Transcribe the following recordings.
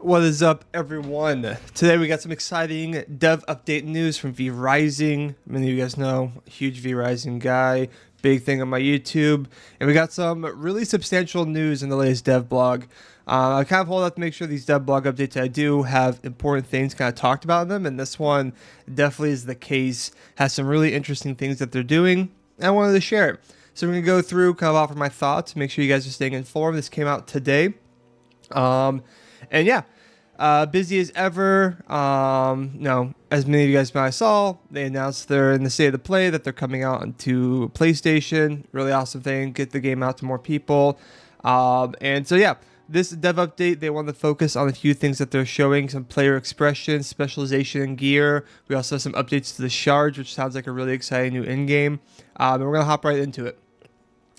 What is up, everyone? Today we got some exciting dev update news from vrising. Many of you guys know, huge vrising guy, big thing on my YouTube. And we got some really substantial news in the latest dev blog. I kind of hold out to make sure these dev blog updates I do have important things kind of talked about in them. And this one definitely is the case, has some really interesting things that they're doing. And I wanted to share it. So we're going to go through, kind of offer my thoughts, make sure you guys are staying informed. This came out today. And yeah, busy as ever. As many of you guys probably saw, they announced they're in the state of the play, that they're coming out onto PlayStation. Really awesome thing. Get the game out to more people. And so yeah, this dev update, they want to focus on a few things that they're showing, some player expression, specialization, and gear. We also have some updates to the Shards, which sounds like a really exciting new in-game. And we're going to hop right into it.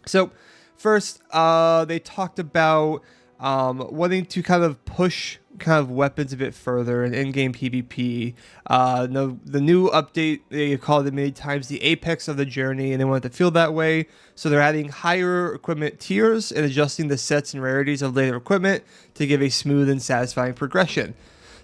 So first, they talked about wanting to kind of push kind of weapons a bit further in in-game PvP. The new update, they called it many times the apex of the journey, and they want it to feel that way. So they're adding higher equipment tiers and adjusting the sets and rarities of later equipment to give a smooth and satisfying progression.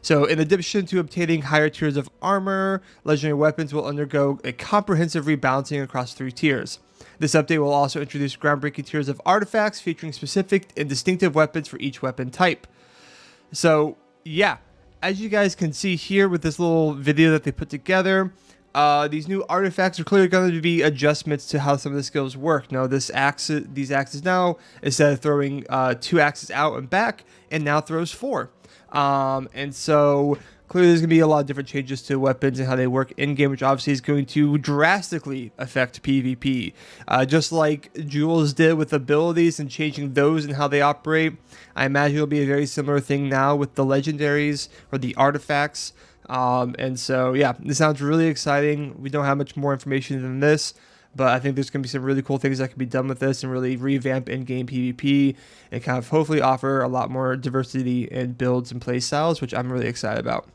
So in addition to obtaining higher tiers of armor, legendary weapons will undergo a comprehensive rebalancing across 3 tiers. This update will also introduce groundbreaking tiers of artifacts featuring specific and distinctive weapons for each weapon type. So yeah, as you guys can see here with this little video that they put together, these new artifacts are clearly going to be adjustments to how some of the skills work. Now these axes now, instead of throwing 2 axes out and back, and now throws 4. And so clearly there's going to be a lot of different changes to weapons and how they work in-game, which obviously is going to drastically affect PvP. Just like Jewels did with abilities and changing those and how they operate, I imagine it'll be a very similar thing now with the legendaries or the artifacts. And so, yeah, this sounds really exciting. We don't have much more information than this, but I think there's going to be some really cool things that can be done with this and really revamp in-game PvP and kind of hopefully offer a lot more diversity in builds and play styles, which I'm really excited about.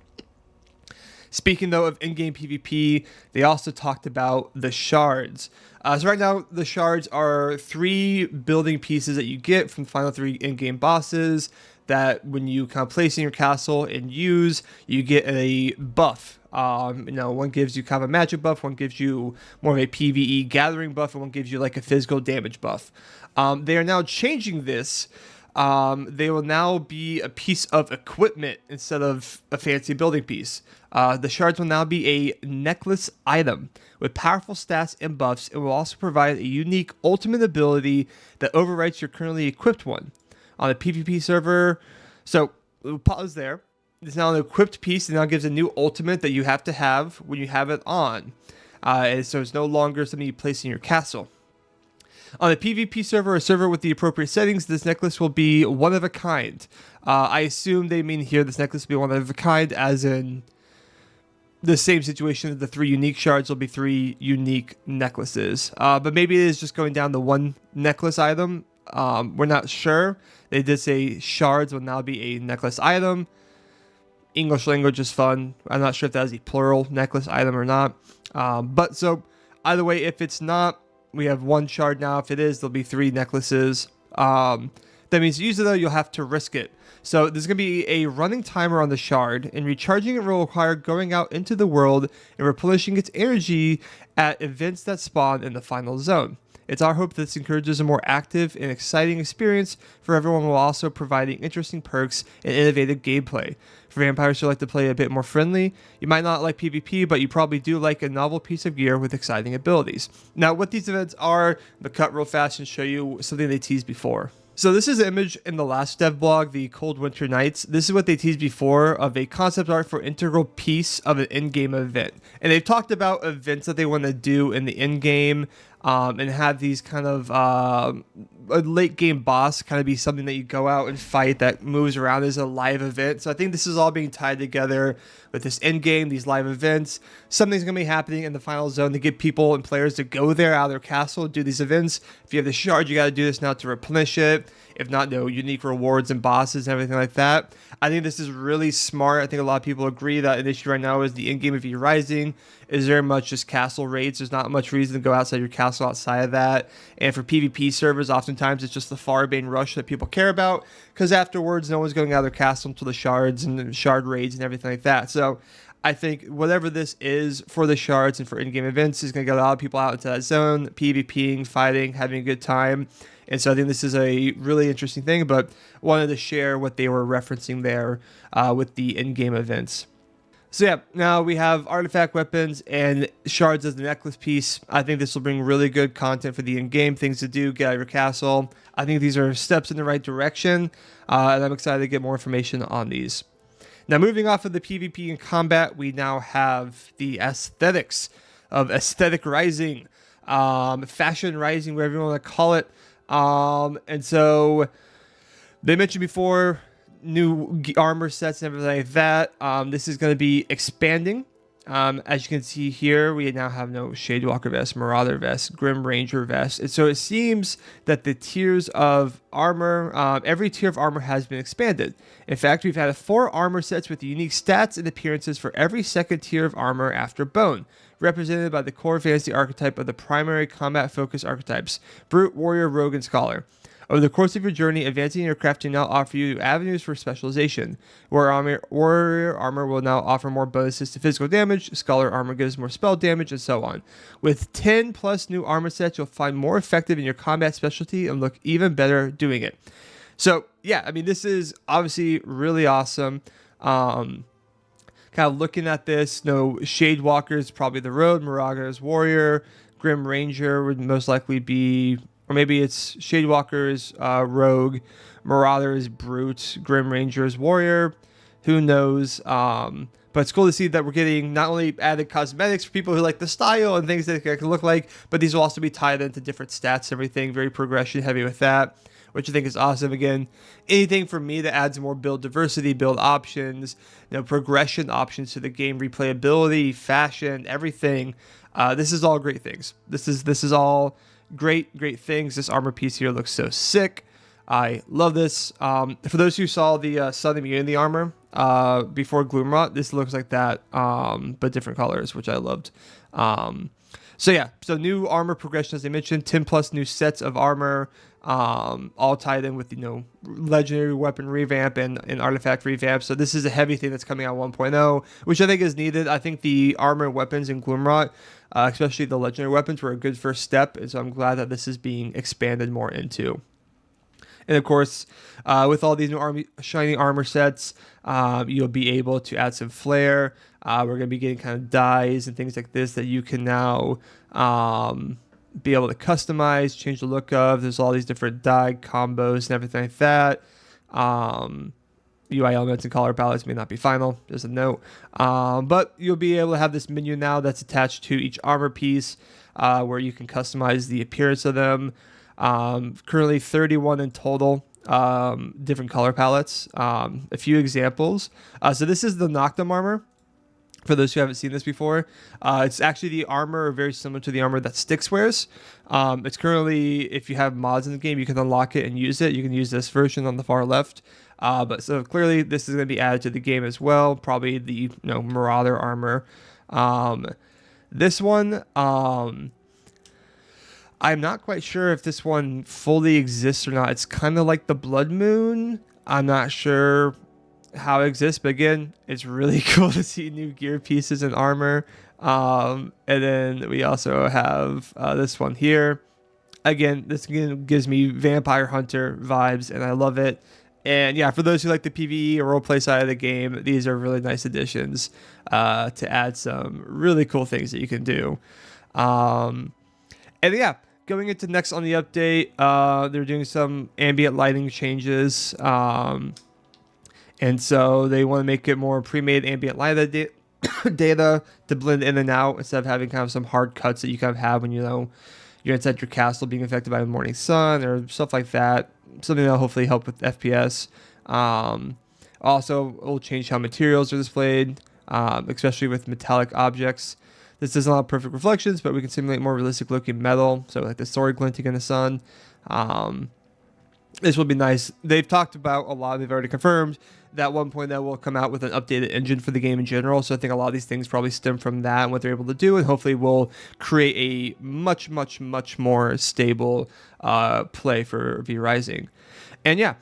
Speaking, though, of in-game PvP, they also talked about the Shards. So right now, the Shards are 3 building pieces that you get from the final 3 in-game bosses that when you kind of place in your castle and use, you get a buff. One gives you kind of a magic buff, one gives you more of a PvE gathering buff, and one gives you like a physical damage buff. They are now changing this. They will now be a piece of equipment instead of a fancy building piece. The Shards will now be a necklace item with powerful stats and buffs, and will also provide a unique ultimate ability that overwrites your currently equipped one. On a PvP server, so we'll pause there. It's now an equipped piece, and now gives a new ultimate that you have to have when you have it on. And so it's no longer something you place in your castle. On a PvP server, a server with the appropriate settings, this necklace will be one of a kind. I assume they mean here this necklace will be one of a kind, as in the same situation that the 3 unique shards will be 3 unique necklaces. But maybe it is just going down to 1 necklace item. We're not sure. They did say shards will now be a necklace item. English language is fun. I'm not sure if that is a plural necklace item or not. But so either way, if it's not, we have 1 shard now. If it is, there'll be 3 necklaces. That means to use it though, you'll have to risk it. So there's going to be a running timer on the shard, and recharging it will require going out into the world and replenishing its energy at events that spawn in the final zone. It's our hope that this encourages a more active and exciting experience for everyone, while also providing interesting perks and innovative gameplay. For vampires who like to play a bit more friendly, you might not like PvP, but you probably do like a novel piece of gear with exciting abilities. Now, what these events are, I'm going to cut real fast and show you something they teased before. So this is an image in the last dev blog, the Cold Winter Nights. This is what they teased before of a concept art for integral piece of an in-game event. And they've talked about events that they want to do in the in-game, and have these kind of a late game boss kind of be something that you go out and fight that moves around as a live event. So I think this is all being tied together with this end game, these live events. Something's going to be happening in the final zone to get people and players to go there out of their castle and do these events. If you have the shard, you got to do this now to replenish it. If not, no unique rewards and bosses and everything like that. I think this is really smart. I think a lot of people agree that an issue right now is the in-game of vrising is very much just castle raids. There's not much reason to go outside your castle castle outside of that. And for PvP servers, oftentimes it's just the Farbane rush that people care about, because afterwards no one's going out of their castle until the shards and the shard raids and everything like that. So I think whatever this is for the shards and for in-game events is going to get a lot of people out into that zone, PvPing, fighting, having a good time. And so I think this is a really interesting thing, but wanted to share what they were referencing there with the in-game events. So yeah, now we have artifact weapons and shards as the necklace piece. I think this will bring really good content for the in-game, things to do, get out of your castle. I think these are steps in the right direction, and I'm excited to get more information on these. Now, moving off of the PvP and combat, we now have the aesthetics of aesthetic rising, fashion rising, whatever you want to call it. And so they mentioned before new armor sets and everything like that. This is going to be expanding. As you can see here, we now have no Shadewalker vest, Marauder vest, Grim Ranger vest. And so it seems that the tiers of armor, every tier of armor has been expanded. In fact, we've had 4 armor sets with unique stats and appearances for every second tier of armor after bone, represented by the core fantasy archetype of the primary combat-focused archetypes, Brute, Warrior, Rogue, and Scholar. Over the course of your journey, advancing your crafting now offer you avenues for specialization. Warrior armor will now offer more bonuses to physical damage, Scholar armor gives more spell damage, and so on. With 10 plus new armor sets, you'll find more effective in your combat specialty and look even better doing it. So, yeah, I mean, this is obviously really awesome. Kind of looking at this, Shadewalker is probably the road, Marauder is Warrior, Grim Ranger would most likely be, or maybe it's Shadewalker is Rogue, Marauder is Brute, Grim Ranger is Warrior, who knows. But it's cool to see that we're getting not only added cosmetics for people who like the style and things that it can look like, but these will also be tied into different stats, everything, very progression heavy with that, which I think is awesome. Again, anything for me that adds more build diversity, build options, progression options to the game, replayability, fashion, everything. This is all great things. This is all great things. This armor piece here looks so sick. I love this. For those who saw the Sun Immunity armor before Gloomrot, this looks like that, but different colors, which I loved. So yeah, so new armor progression, as I mentioned, 10 plus new sets of armor, all tied in with, legendary weapon revamp and artifact revamp. So this is a heavy thing that's coming out 1.0, which I think is needed. I think the armor and weapons in Gloomrot, especially the legendary weapons, were a good first step. And so I'm glad that this is being expanded more into. And of course, with all these new shiny armor sets, you'll be able to add some flair. We're going to be getting kind of dyes and things like this that you can now be able to customize, change the look of. There's all these different dye combos and everything like that. UI elements and color palettes may not be final, just a note. But you'll be able to have this menu now that's attached to each armor piece where you can customize the appearance of them. Currently 31 in total, different color palettes, a few examples. So this is the Noctum armor. For those who haven't seen this before, it's actually the armor very similar to the armor that Styx wears. It's currently, if you have mods in the game, you can unlock it and use it. You can use this version on the far left. But so clearly this is going to be added to the game as well. Probably the Marauder armor. This one, I'm not quite sure if this one fully exists or not. It's kind of like the Blood Moon. I'm not sure how it exists, but again, it's really cool to see new gear pieces and armor. And then we also have this one here. Again, this gives me Vampire Hunter vibes, and I love it. And yeah, for those who like the PvE or roleplay side of the game, these are really nice additions to add some really cool things that you can do. And yeah, going into next on the update, they're doing some ambient lighting changes. And so they want to make it more pre-made ambient light data to blend in and out instead of having kind of some hard cuts that you kind of have when you're inside your castle being affected by the morning sun or stuff like that. Something that'll hopefully help with FPS. Also, it will change how materials are displayed, especially with metallic objects. This doesn't allow perfect reflections, but we can simulate more realistic looking metal. So like the sword glinting in the sun. This will be nice. They've talked about a lot. They've already confirmed that 1.0 will come out with an updated engine for the game in general. So I think a lot of these things probably stem from that and what they're able to do, and hopefully will create a much, much, much more stable play for vrising. And yeah.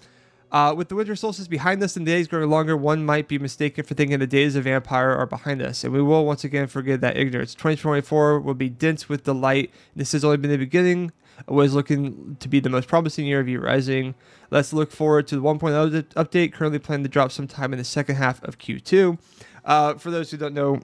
With the winter solstice behind us and the days growing longer, one might be mistaken for thinking the days of vampire are behind us, and we will once again forget that ignorance. 2024 will be dense with delight. This has only been the beginning. It was looking to be the most promising year of vrising. Let's look forward to the 1.0 update, currently planned to drop sometime in the second half of Q2. For those who don't know,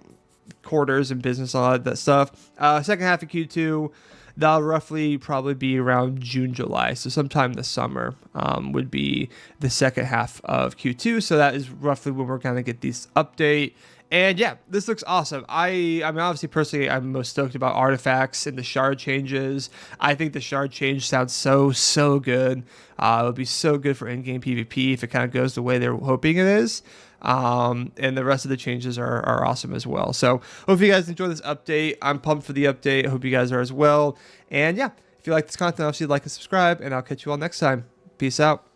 quarters and business, all that stuff. Second half of Q2. That'll roughly probably be around June, July. So sometime this summer would be the second half of Q2. So that is roughly when we're going to get this update. And yeah, this looks awesome. I mean, obviously, personally, I'm most stoked about artifacts and the shard changes. I think the shard change sounds so good. It would be so good for in-game PvP if it kind of goes the way they're hoping it is. And the rest of the changes are awesome as well. So hope you guys enjoy this update. I'm pumped for the update. I hope you guys are as well. And yeah, if you like this content, obviously like and subscribe, and I'll catch you all next time. Peace out.